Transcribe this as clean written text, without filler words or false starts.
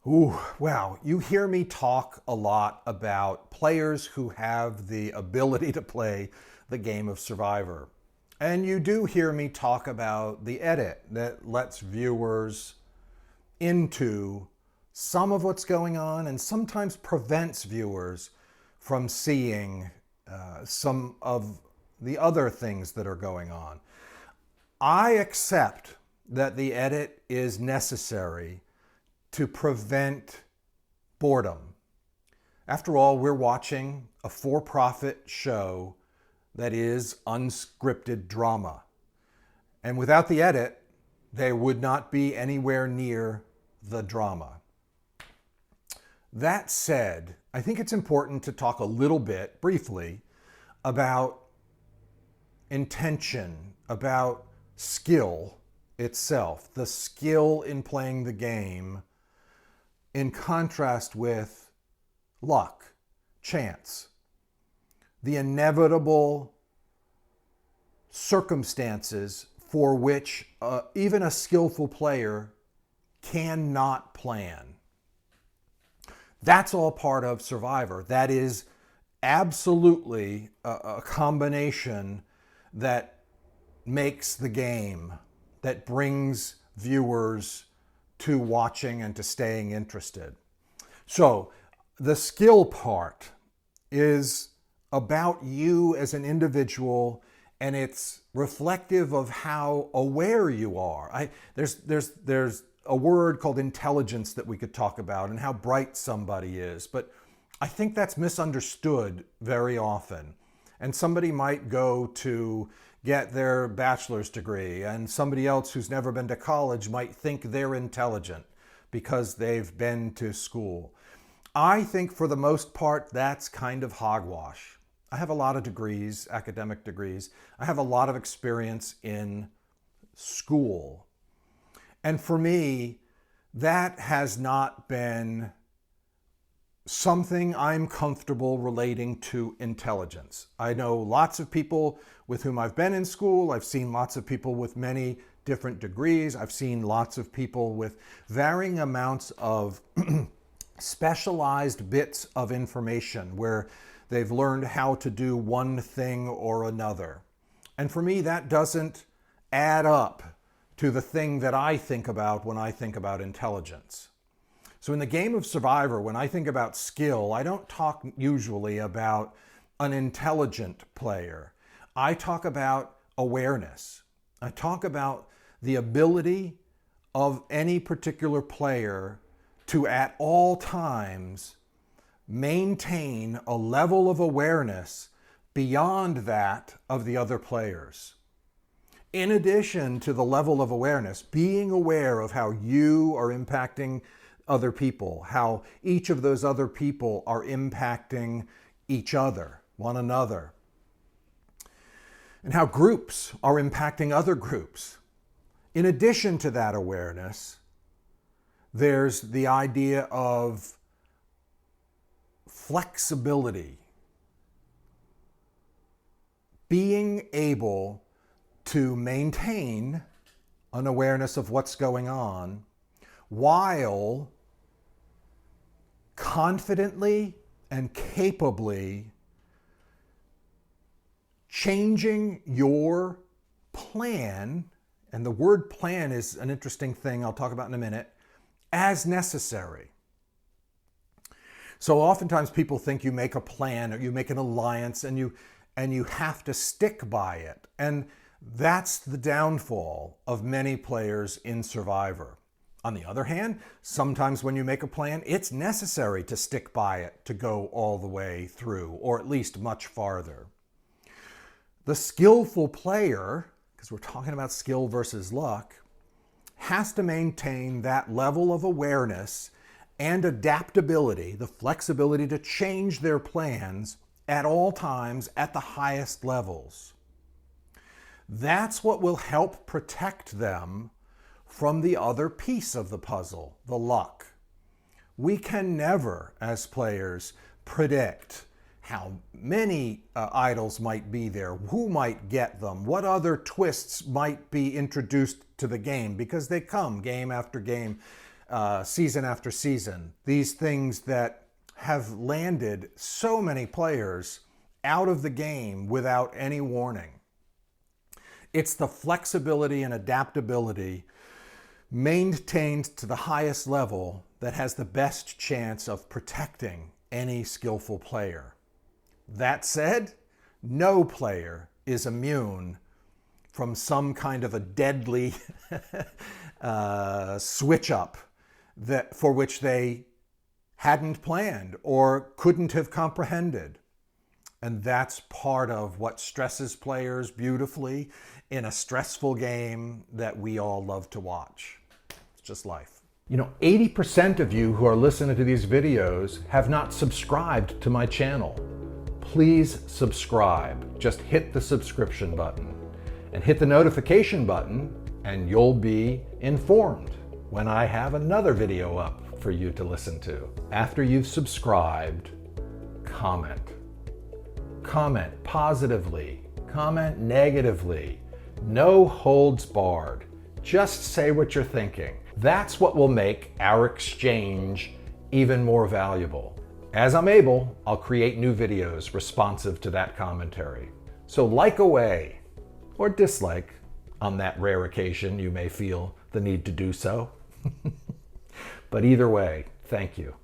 Ooh, wow. You hear me talk a lot about players who have the ability to play the game of Survivor. And you do hear me talk about the edit that lets viewers into some of what's going on and sometimes prevents viewers from seeing some of the other things that are going on. I accept that the edit is necessary to prevent boredom. After all, we're watching a for-profit show that is unscripted drama. And without the edit, there would not be anywhere near the drama. That said, I think it's important to talk a little bit, briefly, about intention, about skill itself, the skill in playing the game, in contrast with luck, chance, the inevitable circumstances for which even a skillful player cannot plan. That's all part of Survivor. That is absolutely a combination that makes the game, that brings viewers to watching and to staying interested. So the skill part is about you as an individual, and it's reflective of how aware you are. There's a word called intelligence that we could talk about and how bright somebody is, but I think that's misunderstood very often. And somebody might go to get their bachelor's degree, and somebody else who's never been to college might think they're intelligent because they've been to school. I think for the most part, that's kind of hogwash. I have a lot of degrees, academic degrees. I have a lot of experience in school. And for me, that has not been something I'm comfortable relating to intelligence. I know lots of people with whom I've been in school. I've seen lots of people with many different degrees. I've seen lots of people with varying amounts of specialized bits of information where they've learned how to do one thing or another. And for me, that doesn't add up to the thing that I think about when I think about intelligence. So in the game of Survivor, when I think about skill, I don't talk usually about an intelligent player. I talk about awareness. I talk about the ability of any particular player to at all times maintain a level of awareness beyond that of the other players. In addition to the level of awareness, being aware of how you are impacting other people, how each of those other people are impacting each other, one another, and how groups are impacting other groups. In addition to that awareness, there's the idea of flexibility, being able to maintain an awareness of what's going on while confidently and capably changing your plan, and the word plan is an interesting thing I'll talk about in a minute, as necessary. So oftentimes people think you make a plan or you make an alliance and you have to stick by it. And that's the downfall of many players in Survivor. On the other hand, sometimes when you make a plan, it's necessary to stick by it to go all the way through, or at least much farther. The skillful player, because we're talking about skill versus luck, has to maintain that level of awareness and adaptability, the flexibility to change their plans at all times at the highest levels. That's what will help protect them from the other piece of the puzzle, the luck. We can never, as players, predict how many idols might be there, who might get them, what other twists might be introduced to the game, because they come game after game season after season. These things that have landed so many players out of the game without any warning. It's the flexibility and adaptability maintained to the highest level that has the best chance of protecting any skillful player. That said, no player is immune from some kind of a deadly switch up for which they hadn't planned or couldn't have comprehended. And that's part of what stresses players beautifully in a stressful game that we all love to watch. It's just life. 80% of you who are listening to these videos have not subscribed to my channel. Please subscribe. Just hit the subscription button and hit the notification button, and you'll be informed when I have another video up for you to listen to. After you've subscribed, comment. Comment positively, comment negatively. No holds barred. Just say what you're thinking. That's what will make our exchange even more valuable. As I'm able, I'll create new videos responsive to that commentary. So like away, or dislike on that rare occasion you may feel the need to do so. But either way, thank you.